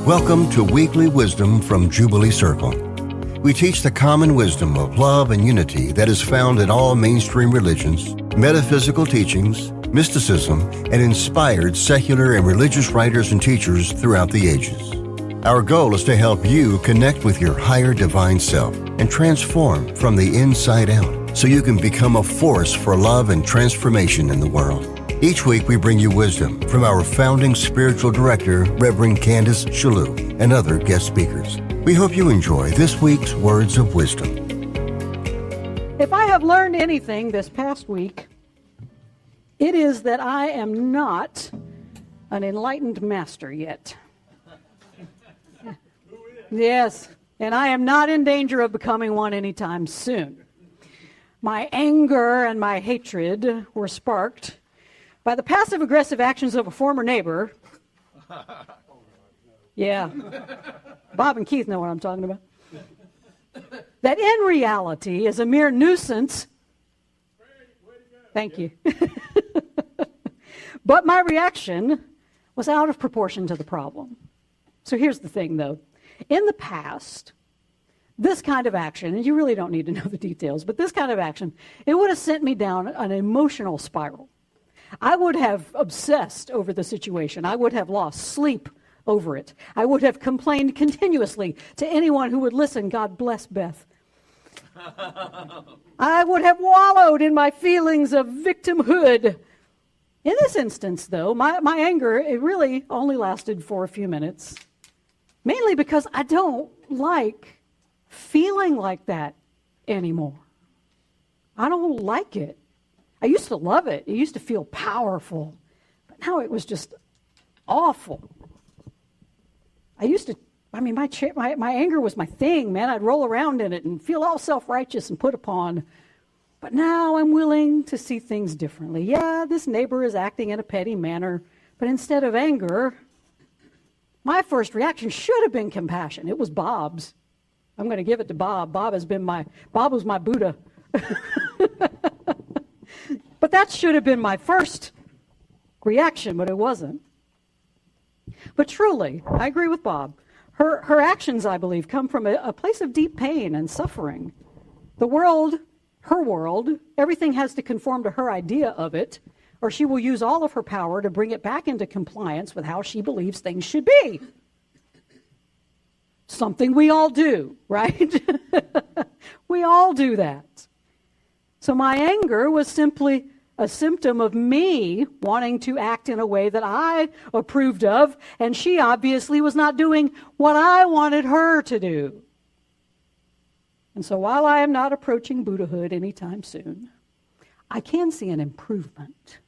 Welcome to Weekly Wisdom from Jubilee Circle. We teach the common wisdom of love and unity that is found in all mainstream religions, metaphysical teachings, mysticism, and inspired secular and religious writers and teachers throughout the ages. Our goal is to help you connect with your higher divine self and transform from the inside out so you can become a force for love and transformation in the world. Each week we bring you wisdom from our founding spiritual director, Reverend Candace Shalou, and other guest speakers. We hope you enjoy this week's Words of Wisdom. If I have learned anything this past week, it is that I am not an enlightened master yet. Yes, and I am not in danger of becoming one anytime soon. My anger and my hatred were sparked by the passive-aggressive actions of a former neighbor. Yeah, Bob and Keith know what I'm talking about. That in reality is a mere nuisance. Thank you. But my reaction was out of proportion to the problem. So here's the thing, though. In the past, this kind of action, and you really don't need to know the details, but this kind of action, it would have sent me down an emotional spiral. I would have obsessed over the situation. I would have lost sleep over it. I would have complained continuously to anyone who would listen. God bless Beth. I would have wallowed in my feelings of victimhood. In this instance, though, my anger, it really only lasted for a few minutes, mainly because I don't like feeling like that anymore. I don't like it. I used to love it. It used to feel powerful. But now it was just awful. My anger was my thing, man. I'd roll around in it and feel all self-righteous and put upon. But now I'm willing to see things differently. Yeah, this neighbor is acting in a petty manner, but instead of anger, my first reaction should have been compassion. It was Bob's. I'm going to give it to Bob. Bob was my Buddha. But that should have been my first reaction, but it wasn't. But truly, I agree with Bob. Her actions, I believe, come from a place of deep pain and suffering. The world, her world, everything has to conform to her idea of it, or she will use all of her power to bring it back into compliance with how she believes things should be. Something we all do, right? We all do that. So my anger was simply a symptom of me wanting to act in a way that I approved of, and she obviously was not doing what I wanted her to do. And so while I am not approaching Buddhahood anytime soon, I can see an improvement.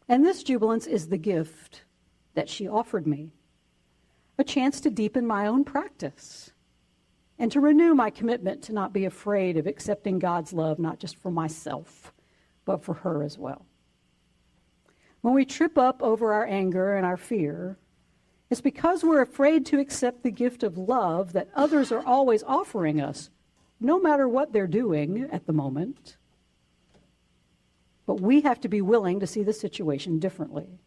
And this jubilance is the gift that she offered me, a chance to deepen my own practice and to renew my commitment to not be afraid of accepting God's love, not just for myself, but for her as well. When we trip up over our anger and our fear, it's because we're afraid to accept the gift of love that others are always offering us, no matter what they're doing at the moment. But we have to be willing to see the situation differently.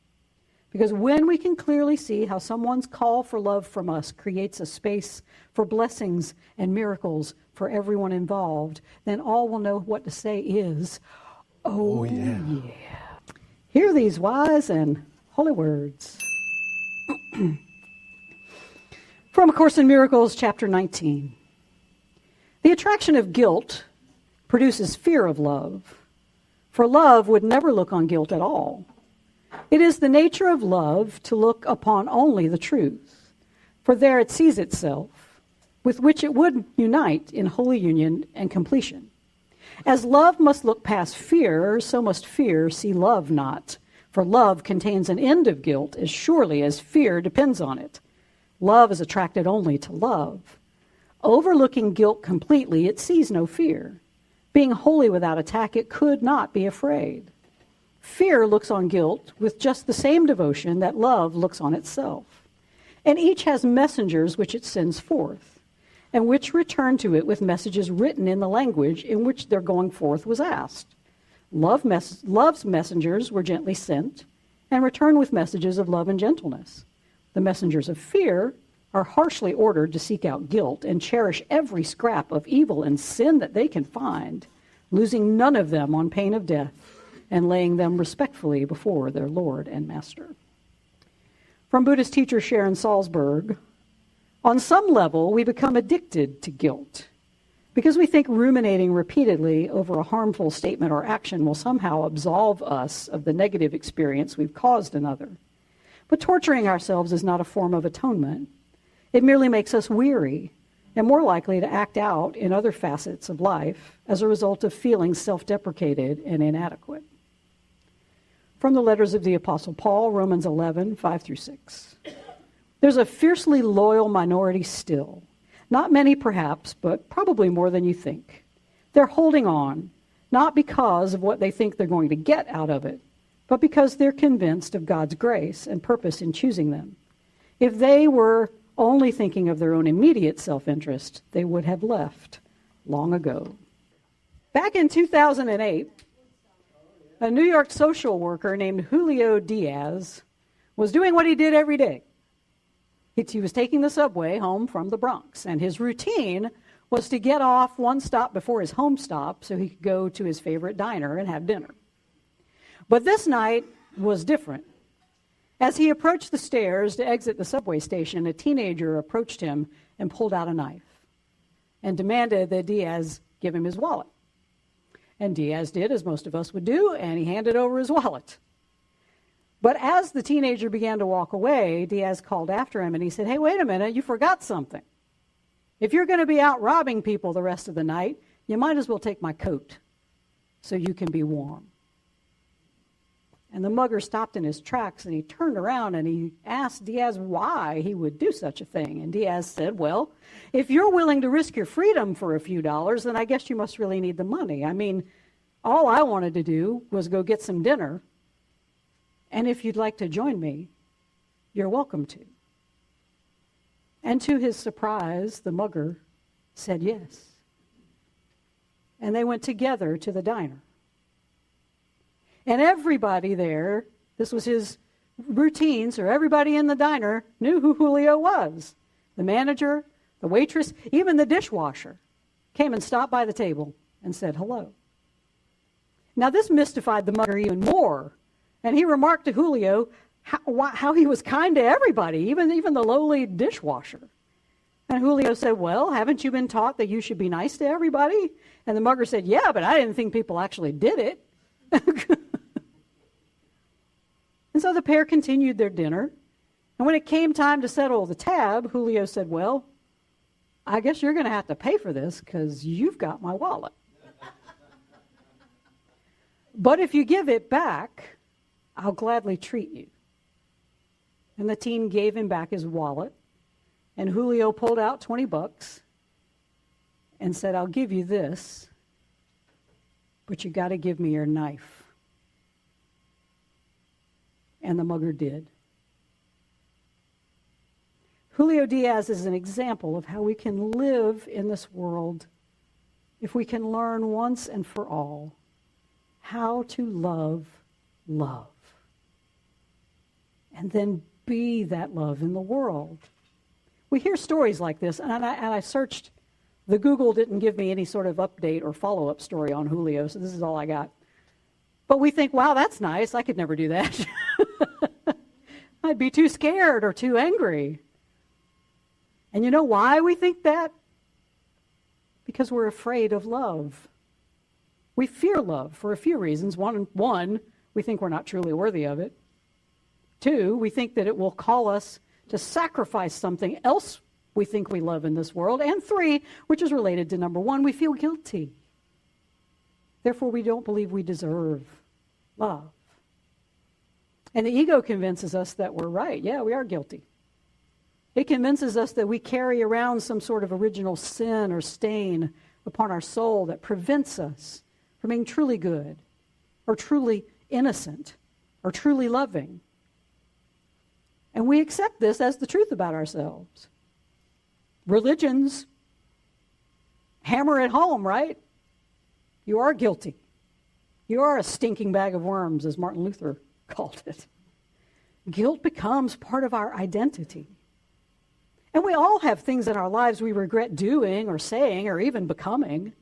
Because when we can clearly see how someone's call for love from us creates a space for blessings and miracles for everyone involved, then all we'll know what to say is, oh yeah. Hear these wise and holy words. From A Course in Miracles, chapter 19. The attraction of guilt produces fear of love, for love would never look on guilt at all. It is the nature of love to look upon only the truth, for there it sees itself, with which it would unite in holy union and completion. As love must look past fear, so must fear see love not, for love contains an end of guilt as surely as fear depends on it. Love is attracted only to love. Overlooking guilt completely, it sees no fear. Being wholly without attack, it could not be afraid. Fear looks on guilt with just the same devotion that love looks on itself. And each has messengers which it sends forth, and which return to it with messages written in the language in which their going forth was asked. Love's messengers were gently sent, and returned with messages of love and gentleness. The messengers of fear are harshly ordered to seek out guilt and cherish every scrap of evil and sin that they can find, losing none of them on pain of death and laying them respectfully before their Lord and Master. From Buddhist teacher Sharon Salzberg, on some level, we become addicted to guilt because we think ruminating repeatedly over a harmful statement or action will somehow absolve us of the negative experience we've caused another. But torturing ourselves is not a form of atonement. It merely makes us weary and more likely to act out in other facets of life as a result of feeling self-deprecated and inadequate. From the letters of the Apostle Paul, Romans 11, 5-6. There's a fiercely loyal minority still. Not many perhaps, but probably more than you think. They're holding on, not because of what they think they're going to get out of it, but because they're convinced of God's grace and purpose in choosing them. If they were only thinking of their own immediate self-interest, they would have left long ago. Back in 2008, a New York social worker named Julio Diaz was doing what he did every day. He was taking the subway home from the Bronx, and his routine was to get off one stop before his home stop so he could go to his favorite diner and have dinner. But this night was different. As he approached the stairs to exit the subway station, a teenager approached him and pulled out a knife and demanded that Diaz give him his wallet. And Diaz did, as most of us would do, and he handed over his wallet. But as the teenager began to walk away, Diaz called after him and he said, "Hey, wait a minute, you forgot something. If you're going to be out robbing people the rest of the night, you might as well take my coat so you can be warm." And the mugger stopped in his tracks and he turned around and he asked Diaz why he would do such a thing. And Diaz said, "Well, if you're willing to risk your freedom for a few dollars, then I guess you must really need the money. I mean, all I wanted to do was go get some dinner. And if you'd like to join me, you're welcome to." And to his surprise, the mugger said yes. And they went together to the diner. And everybody there, this was his routine, so everybody in the diner knew who Julio was. The manager, the waitress, even the dishwasher came and stopped by the table and said hello. Now this mystified the mugger even more, and he remarked to Julio how he was kind to everybody, even the lowly dishwasher. And Julio said, "Well, haven't you been taught that you should be nice to everybody?" And the mugger said, "Yeah, but I didn't think people actually did it." And so the pair continued their dinner. And when it came time to settle the tab, Julio said, "Well, I guess you're going to have to pay for this because you've got my wallet. But if you give it back, I'll gladly treat you." And the teen gave him back his wallet. And Julio pulled out $20 and said, "I'll give you this, but you got to give me your knife." And the mugger did. Julio Diaz is an example of how we can live in this world if we can learn once and for all how to love love. And then be that love in the world. We hear stories like this, and I searched. The Google didn't give me any sort of update or follow-up story on Julio, so this is all I got. But we think, wow, that's nice. I could never do that. I'd be too scared or too angry. And you know why we think that? Because we're afraid of love. We fear love for a few reasons. One, we think we're not truly worthy of it. Two, we think that it will call us to sacrifice something else we think we love in this world. And three, which is related to number one, we feel guilty. Therefore, we don't believe we deserve love. And the ego convinces us that we're right. Yeah, we are guilty. It convinces us that we carry around some sort of original sin or stain upon our soul that prevents us from being truly good or truly innocent or truly loving. And we accept this as the truth about ourselves. Religions hammer it home, right? You are guilty. You are a stinking bag of worms, as Martin Luther called it. guilt becomes part of our identity. And we all have things in our lives we regret doing or saying or even becoming.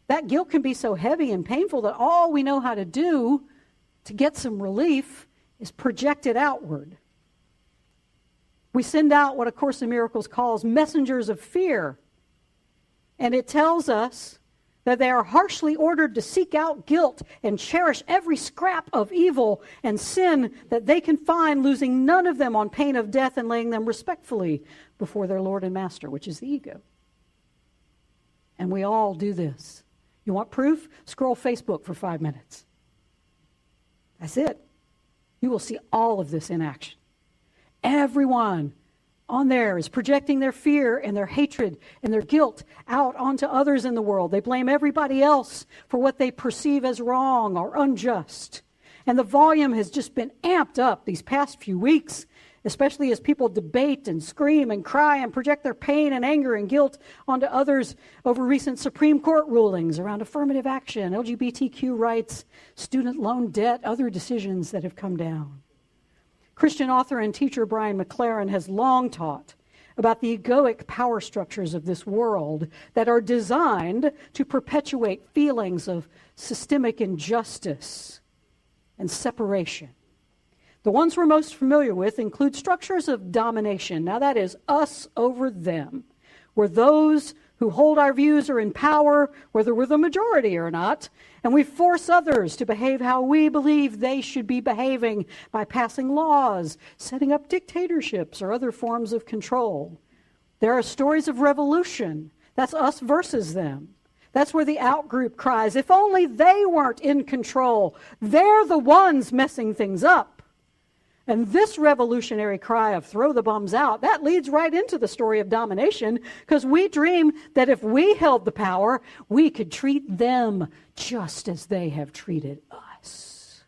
That guilt can be so heavy and painful that all we know how to do to get some relief is project it outward. We send out what A Course in Miracles calls messengers of fear. And it tells us that they are harshly ordered to seek out guilt and cherish every scrap of evil and sin that they can find, losing none of them on pain of death and laying them respectfully before their Lord and Master, which is the ego. And we all do this. You want proof? Scroll Facebook for 5 minutes. That's it. You will see all of this in action. Everyone on there is projecting their fear and their hatred and their guilt out onto others in the world. They blame everybody else for what they perceive as wrong or unjust. And the volume has just been amped up these past few weeks, especially as people debate and scream and cry and project their pain and anger and guilt onto others over recent Supreme Court rulings around affirmative action, LGBTQ rights, student loan debt, other decisions that have come down. Christian author and teacher Brian McLaren has long taught about the egoic power structures of this world that are designed to perpetuate feelings of systemic injustice and separation. The ones we're most familiar with include structures of domination. Now that is us over them, where those who hold our views are in power, whether we're the majority or not, and we force others to behave how we believe they should be behaving by passing laws, setting up dictatorships, or other forms of control. There are stories of revolution. That's us versus them. That's where the outgroup cries, if only they weren't in control. They're the ones messing things up. And this revolutionary cry of throw the bums out, that leads right into the story of domination, because we dream that if we held the power, we could treat them just as they have treated us.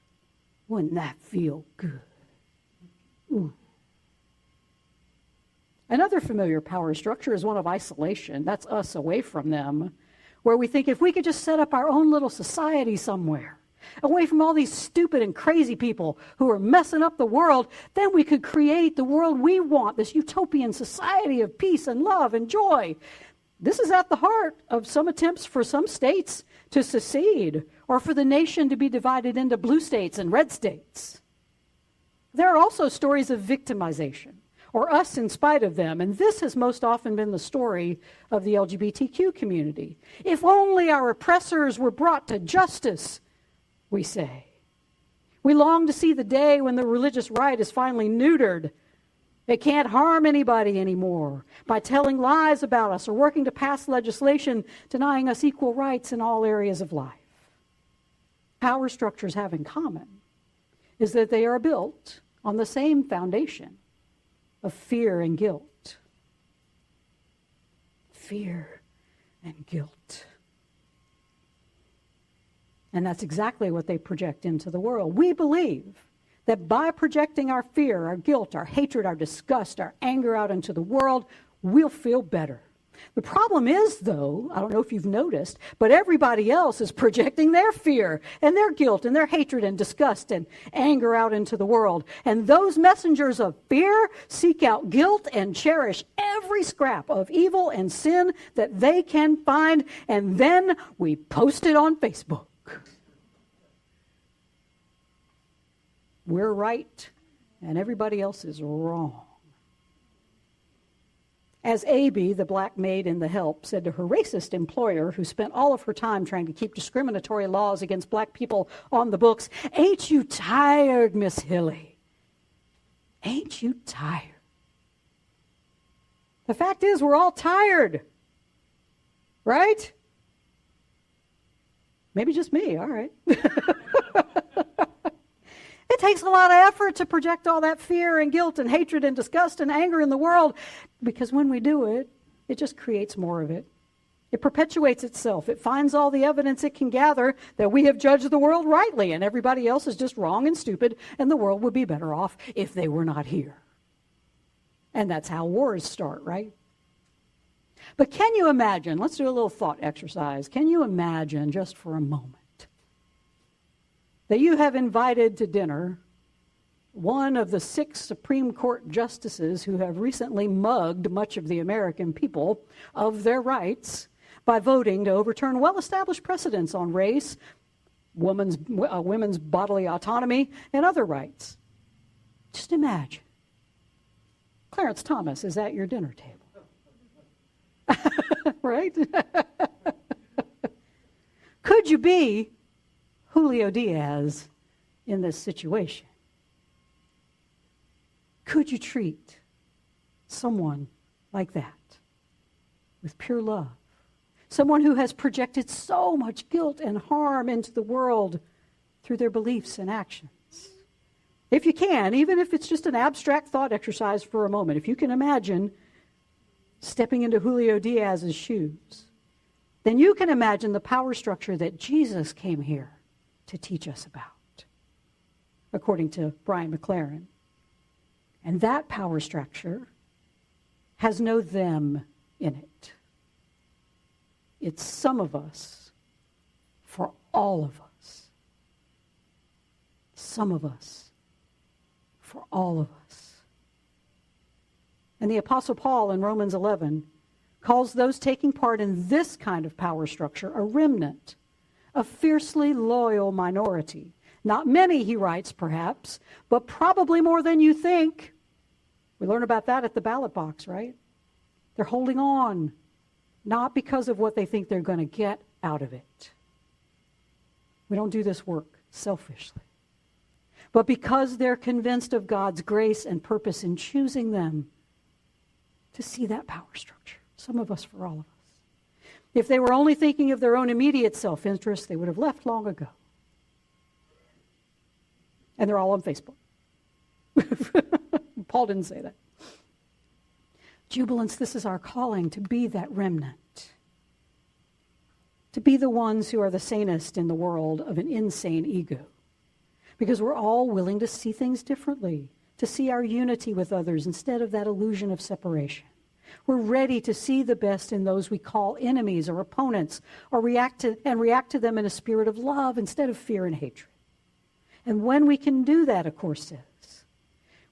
Wouldn't that feel good? Ooh. Another familiar power structure is one of isolation. That's us away from them, where we think if we could just set up our own little society somewhere, away from all these stupid and crazy people who are messing up the world, then we could create the world we want, this utopian society of peace and love and joy. This is at the heart of some attempts for some states to secede, or for the nation to be divided into blue states and red states. There are also stories of victimization, or us in spite of them, and this has most often been the story of the LGBTQ community. If only our oppressors were brought to justice, we say. We long to see the day when the religious right is finally neutered. It can't harm anybody anymore by telling lies about us or working to pass legislation denying us equal rights in all areas of life. Power structures have in common is that they are built on the same foundation of fear and guilt. Fear and guilt. And that's exactly what they project into the world. We believe that by projecting our fear, our guilt, our hatred, our disgust, our anger out into the world, we'll feel better. The problem is, though, I don't know if you've noticed, but everybody else is projecting their fear and their guilt and their hatred and disgust and anger out into the world. And those messengers of fear seek out guilt and cherish every scrap of evil and sin that they can find, and then we post it on Facebook. We're right, and everybody else is wrong. As Abby, the black maid in The Help, said to her racist employer, who spent all of her time trying to keep discriminatory laws against black people on the books, "Ain't you tired, Miss Hilly? Ain't you tired?" The fact is, we're all tired, right? Maybe just me, all right. It takes a lot of effort to project all that fear and guilt and hatred and disgust and anger in the world, because when we do it, it just creates more of it. It perpetuates itself. It finds all the evidence it can gather that we have judged the world rightly and everybody else is just wrong and stupid, and the world would be better off if they were not here. And that's how wars start, right? But can you imagine, let's do a little thought exercise. Can you imagine just for a moment that you have invited to dinner one of the 6 Supreme Court justices who have recently mugged much of the American people of their rights by voting to overturn well-established precedents on race, women's bodily autonomy, and other rights. Just imagine. Clarence Thomas is at your dinner table. Right? Could you be Julio Diaz in this situation? Could you treat someone like that with pure love? Someone who has projected so much guilt and harm into the world through their beliefs and actions. If you can, even if it's just an abstract thought exercise for a moment, if you can imagine stepping into Julio Diaz's shoes, then you can imagine the power structure that Jesus came here to teach us about, according to Brian McLaren. And that power structure has no them in it. It's some of us for all of us. Some of us for all of us. And the Apostle Paul in Romans 11 calls those taking part in this kind of power structure a remnant, a fiercely loyal minority. Not many, he writes, perhaps, but probably more than you think. We learn about that at the ballot box, right? They're holding on, not because of what they think they're going to get out of it. We don't do this work selfishly, but because they're convinced of God's grace and purpose in choosing them to see that power structure. Some of us for all of us. If they were only thinking of their own immediate self-interest, they would have left long ago. And they're all on Facebook. Paul didn't say that. Jubilants, this is our calling to be that remnant. To be the ones who are the sanest in the world of an insane ego. Because we're all willing to see things differently, to see our unity with others instead of that illusion of separation. We're ready to see the best in those we call enemies or opponents, or react to them in a spirit of love instead of fear and hatred. And when we can do that, a course says,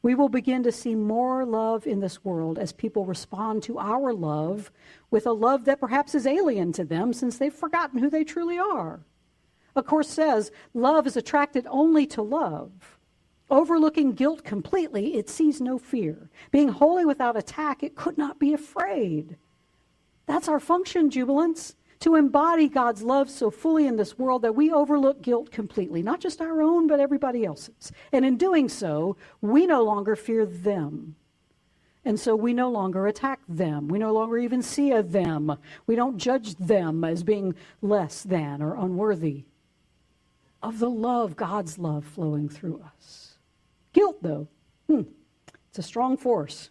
we will begin to see more love in this world as people respond to our love with a love that perhaps is alien to them since they've forgotten who they truly are. A course says, love is attracted only to love. Overlooking guilt completely, it sees no fear. Being wholly without attack, it could not be afraid. That's our function, jubilants, to embody God's love so fully in this world that we overlook guilt completely, not just our own, but everybody else's. And in doing so, we no longer fear them. And so we no longer attack them. We no longer even see a them. We don't judge them as being less than or unworthy of the love, God's love flowing through us. Guilt, though, it's a strong force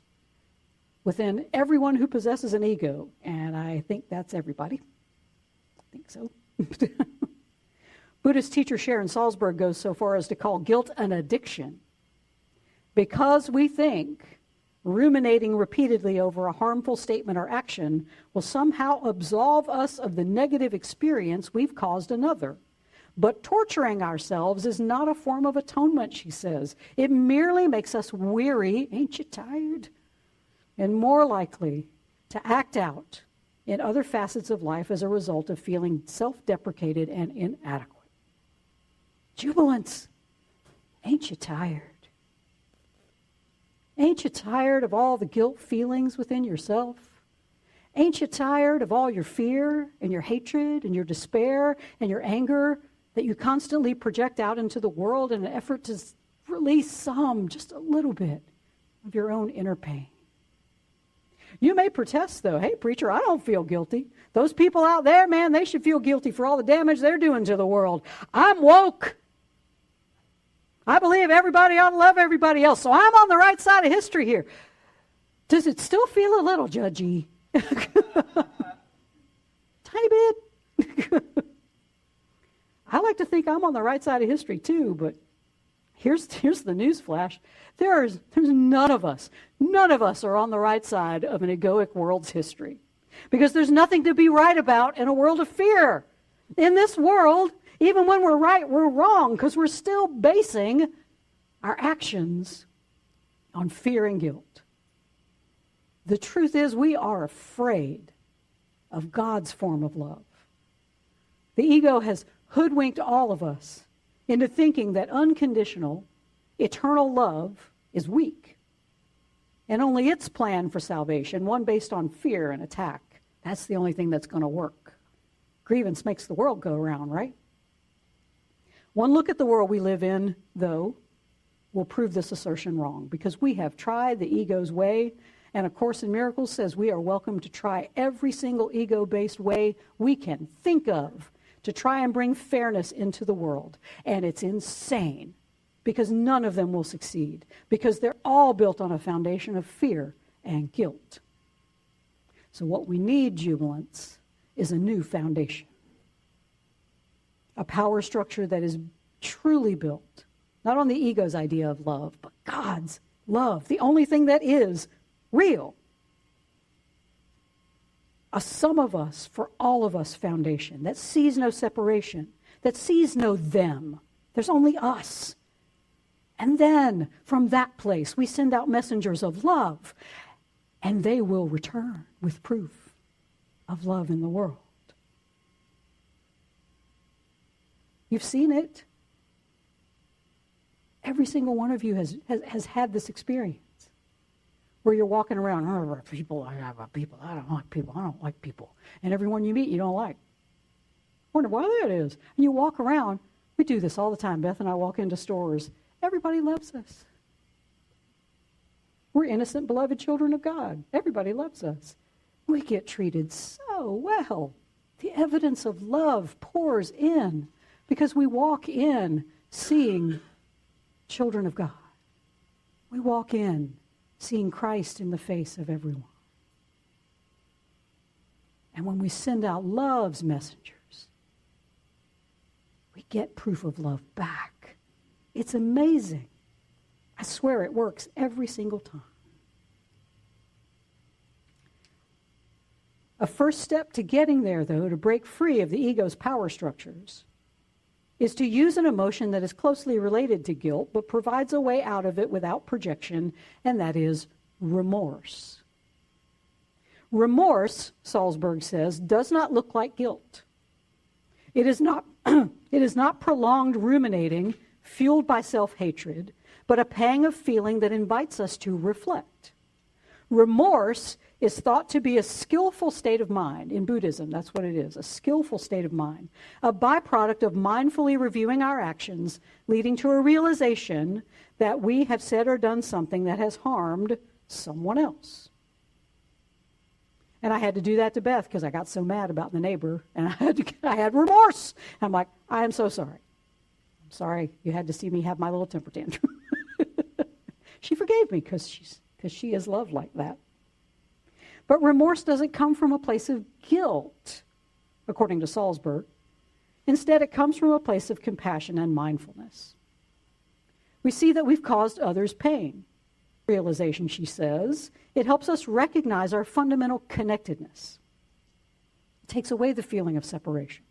within everyone who possesses an ego, and I think that's everybody. I think so. Buddhist teacher Sharon Salzberg goes so far as to call guilt an addiction because we think ruminating repeatedly over a harmful statement or action will somehow absolve us of the negative experience we've caused another. But torturing ourselves is not a form of atonement, she says. It merely makes us weary, ain't you tired? And more likely to act out in other facets of life as a result of feeling self-deprecated and inadequate. Jubilants, ain't you tired? Ain't you tired of all the guilt feelings within yourself? Ain't you tired of all your fear and your hatred and your despair and your anger that you constantly project out into the world in an effort to release just a little bit of your own inner pain? You may protest, though, hey, preacher, I don't feel guilty. Those people out there, man, they should feel guilty for all the damage they're doing to the world. I'm woke. I believe everybody ought to love everybody else, so I'm on the right side of history here. Does it still feel a little judgy? Tiny bit. I like to think I'm on the right side of history too, but here's the news flash. There's none of us are on the right side of an egoic world's history. Because there's nothing to be right about in a world of fear. In this world, even when we're right, we're wrong, because we're still basing our actions on fear and guilt. The truth is, we are afraid of God's form of love. The ego has hoodwinked all of us into thinking that unconditional, eternal love is weak. And only its plan for salvation, one based on fear and attack, that's the only thing that's going to work. Grievance makes the world go around, right? One look at the world we live in, though, will prove this assertion wrong, because we have tried the ego's way, and A Course in Miracles says we are welcome to try every single ego-based way we can think of to try and bring fairness into the world. And it's insane, because none of them will succeed, because they're all built on a foundation of fear and guilt. So what we need, jubilants, is a new foundation. A power structure that is truly built, not on the ego's idea of love, but God's love, the only thing that is real. A sum of us, for all of us foundation that sees no separation, that sees no them. There's only us. And then from that place, we send out messengers of love, and they will return with proof of love in the world. You've seen it. Every single one of you has had this experience where you're walking around, I don't like people, I don't like people. And everyone you meet, you don't like. Wonder why that is. And you walk around, we do this all the time. Beth and I walk into stores. Everybody loves us. We're innocent, beloved children of God. Everybody loves us. We get treated so well. The evidence of love pours in because we walk in seeing children of God. We walk in seeing Christ in the face of everyone. And when we send out love's messengers, we get proof of love back. It's amazing. I swear it works every single time. A first step to getting there, though, to break free of the ego's power structures, is to use an emotion that is closely related to guilt, but provides a way out of it without projection, and that is remorse. Remorse, Salzberg says, does not look like guilt. It is not, it is not prolonged ruminating, fueled by self-hatred, but a pang of feeling that invites us to reflect. Remorse is thought to be a skillful state of mind. In Buddhism, that's what it is, a skillful state of mind, a byproduct of mindfully reviewing our actions, leading to a realization that we have said or done something that has harmed someone else. And I had to do that to Beth because I got so mad about the neighbor, and I had remorse. I'm like, I am so sorry. I'm sorry you had to see me have my little temper tantrum. She forgave me because she is loved like that. But remorse doesn't come from a place of guilt, according to Salzberg. Instead, it comes from a place of compassion and mindfulness. We see that we've caused others pain. Realization, she says, it helps us recognize our fundamental connectedness. It takes away the feeling of separation.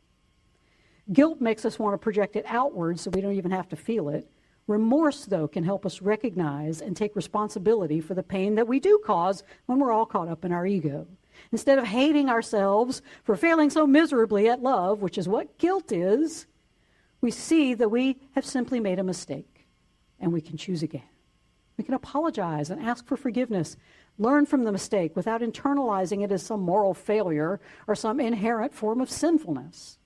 Guilt makes us want to project it outward so we don't even have to feel it. Remorse, though, can help us recognize and take responsibility for the pain that we do cause when we're all caught up in our ego. Instead of hating ourselves for failing so miserably at love, which is what guilt is, we see that we have simply made a mistake, and we can choose again. We can apologize and ask for forgiveness, learn from the mistake without internalizing it as some moral failure or some inherent form of sinfulness.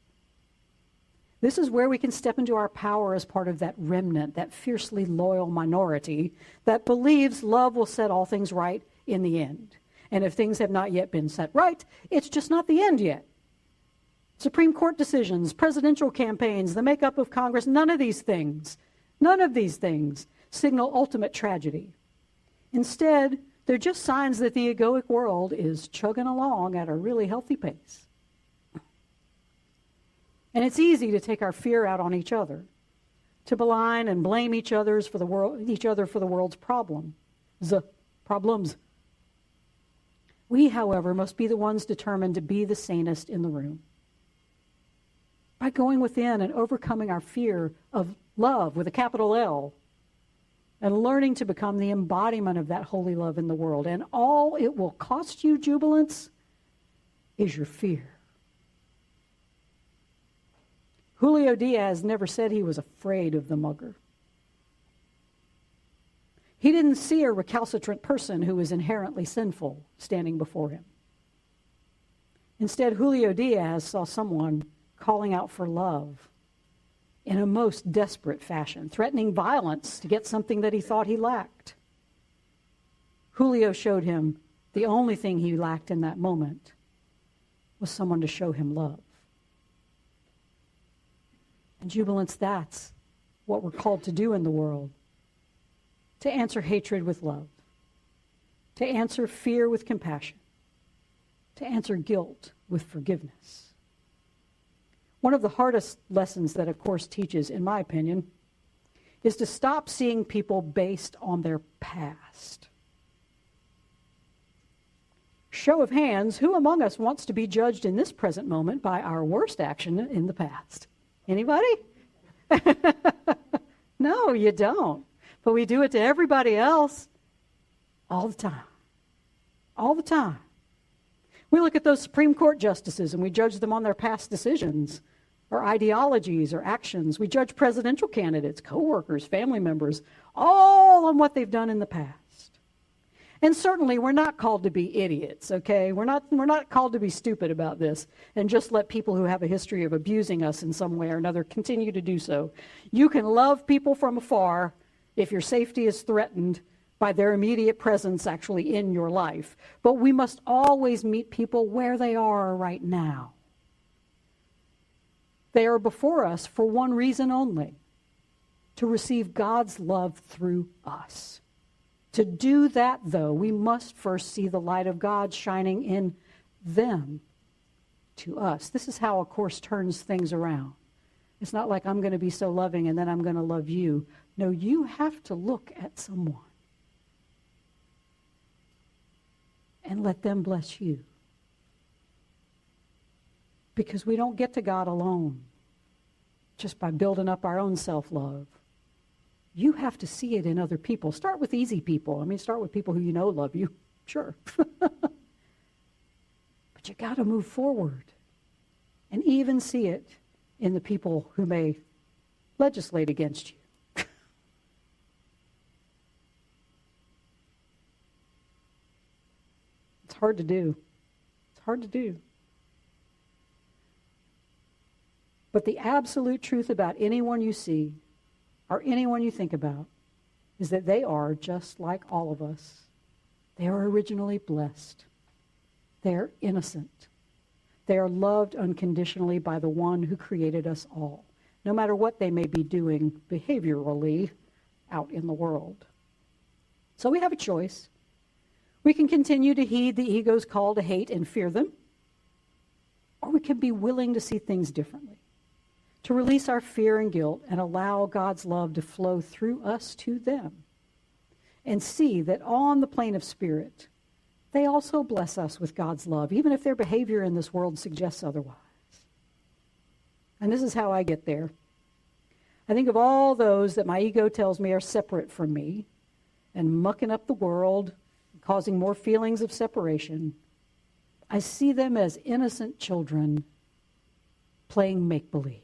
This is where we can step into our power as part of that remnant, that fiercely loyal minority that believes love will set all things right in the end. And if things have not yet been set right, it's just not the end yet. Supreme Court decisions, presidential campaigns, the makeup of Congress, none of these things signal ultimate tragedy. Instead, they're just signs that the egoic world is chugging along at a really healthy pace. And it's easy to take our fear out on each other, to malign and blame each other for the world's problems. We, however, must be the ones determined to be the sanest in the room. By going within and overcoming our fear of love with a capital L, and learning to become the embodiment of that holy love in the world. And all it will cost you, jubilants, is your fear. Julio Diaz never said he was afraid of the mugger. He didn't see a recalcitrant person who was inherently sinful standing before him. Instead, Julio Diaz saw someone calling out for love in a most desperate fashion, threatening violence to get something that he thought he lacked. Julio showed him the only thing he lacked in that moment was someone to show him love. And jubilants, that's what we're called to do in the world. To answer hatred with love. To answer fear with compassion. To answer guilt with forgiveness. One of the hardest lessons that a course teaches, in my opinion, is to stop seeing people based on their past. Show of hands, who among us wants to be judged in this present moment by our worst action in the past? Anybody? No, you don't. But we do it to everybody else all the time. All the time. We look at those Supreme Court justices and we judge them on their past decisions or ideologies or actions. We judge presidential candidates, coworkers, family members, all on what they've done in the past. And certainly we're not called to be idiots, okay? We're not called to be stupid about this and just let people who have a history of abusing us in some way or another continue to do so. You can love people from afar if your safety is threatened by their immediate presence actually in your life. But we must always meet people where they are right now. They are before us for one reason only, to receive God's love through us. To do that, though, we must first see the light of God shining in them to us. This is how a course turns things around. It's not like I'm going to be so loving and then I'm going to love you. No, you have to look at someone and let them bless you. Because we don't get to God alone just by building up our own self-love. You have to see it in other people. Start with easy people. I mean, start with people who you know love you. Sure. But you got to move forward and even see it in the people who may legislate against you. It's hard to do. It's hard to do. But the absolute truth about anyone you see or anyone you think about is that they are just like all of us. They are originally blessed. They are innocent. They are loved unconditionally by the one who created us all, no matter what they may be doing behaviorally out in the world. So we have a choice. We can continue to heed the ego's call to hate and fear them, or we can be willing to see things differently, to release our fear and guilt and allow God's love to flow through us to them, and see that on the plane of spirit, they also bless us with God's love, even if their behavior in this world suggests otherwise. And this is how I get there. I think of all those that my ego tells me are separate from me and mucking up the world, causing more feelings of separation. I see them as innocent children playing make-believe.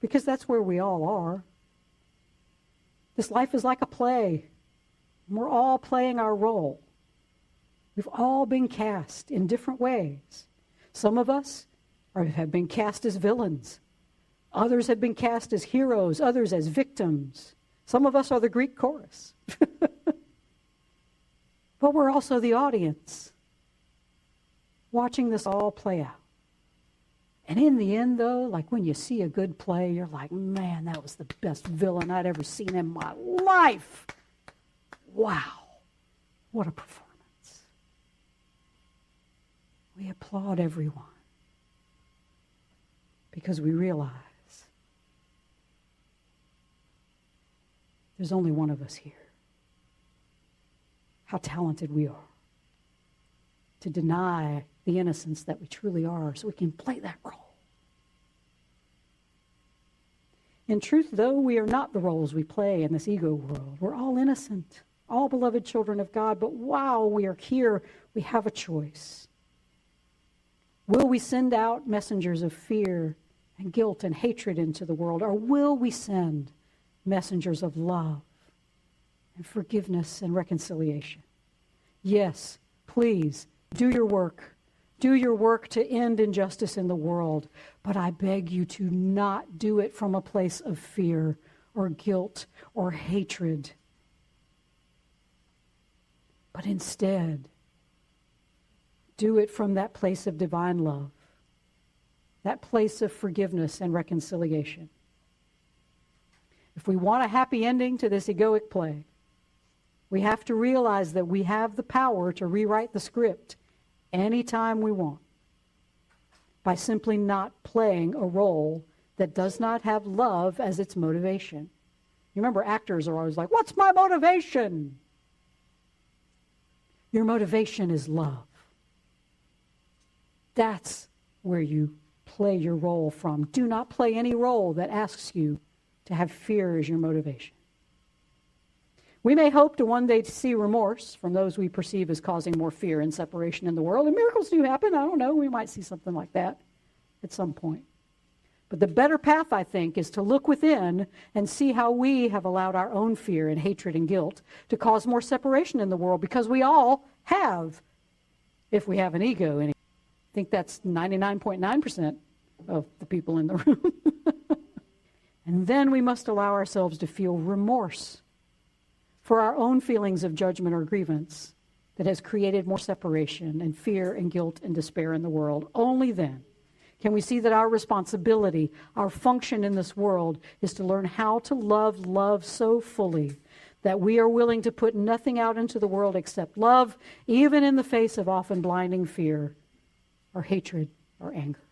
Because that's where we all are. This life is like a play. And we're all playing our role. We've all been cast in different ways. Some of us have been cast as villains. Others have been cast as heroes, others as victims. Some of us are the Greek chorus. But we're also the audience, watching this all play out. And in the end, though, like when you see a good play, you're like, man, that was the best villain I'd ever seen in my life. Wow, what a performance. We applaud everyone because we realize there's only one of us here. How talented we are to deny the innocence that we truly are so we can play that role. In truth, though, we are not the roles we play in this ego world. We're all innocent, all beloved children of God, but while we are here, we have a choice. Will we send out messengers of fear and guilt and hatred into the world, or will we send messengers of love and forgiveness and reconciliation? Yes, please, do your work. Do your work to end injustice in the world, but I beg you to not do it from a place of fear or guilt or hatred, but instead, do it from that place of divine love, that place of forgiveness and reconciliation. If we want a happy ending to this egoic play, we have to realize that we have the power to rewrite the script anytime we want by simply not playing a role that does not have love as its motivation. You remember, actors are always like, "What's my motivation?" Your motivation is love. That's where you play your role from. Do not play any role that asks you to have fear as your motivation. We may hope to one day to see remorse from those we perceive as causing more fear and separation in the world, and miracles do happen. I don't know, we might see something like that at some point. But the better path, I think, is to look within and see how we have allowed our own fear and hatred and guilt to cause more separation in the world, because we all have, if we have an ego. And I think that's 99.9% of the people in the room. And then we must allow ourselves to feel remorse for our own feelings of judgment or grievance that has created more separation and fear and guilt and despair in the world. Only then can we see that our responsibility, our function in this world, is to learn how to love so fully that we are willing to put nothing out into the world except love, even in the face of often blinding fear or hatred or anger.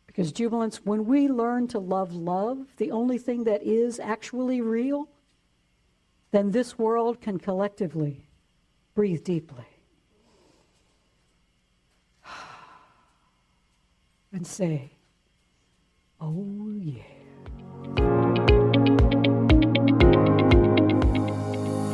Because, jubilants, when we learn to love, the only thing that is actually real, then this world can collectively breathe deeply and say, "Oh yeah."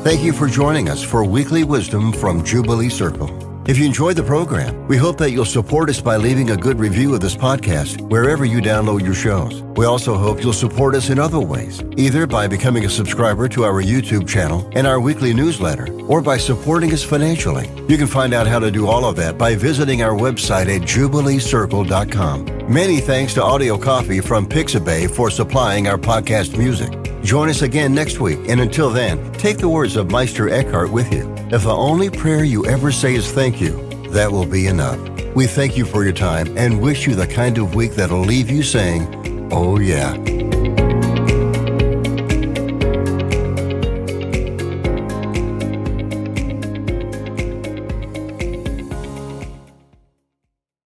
Thank you for joining us for Weekly Wisdom from Jubilee Circle. If you enjoyed the program, we hope that you'll support us by leaving a good review of this podcast wherever you download your shows. We also hope you'll support us in other ways, either by becoming a subscriber to our YouTube channel and our weekly newsletter, or by supporting us financially. You can find out how to do all of that by visiting our website at jubileecircle.com. Many thanks to Audio Coffee from Pixabay for supplying our podcast music. Join us again next week, and until then, take the words of Meister Eckhart with you. If the only prayer you ever say is thank you, that will be enough. We thank you for your time and wish you the kind of week that'll leave you saying, "Oh yeah."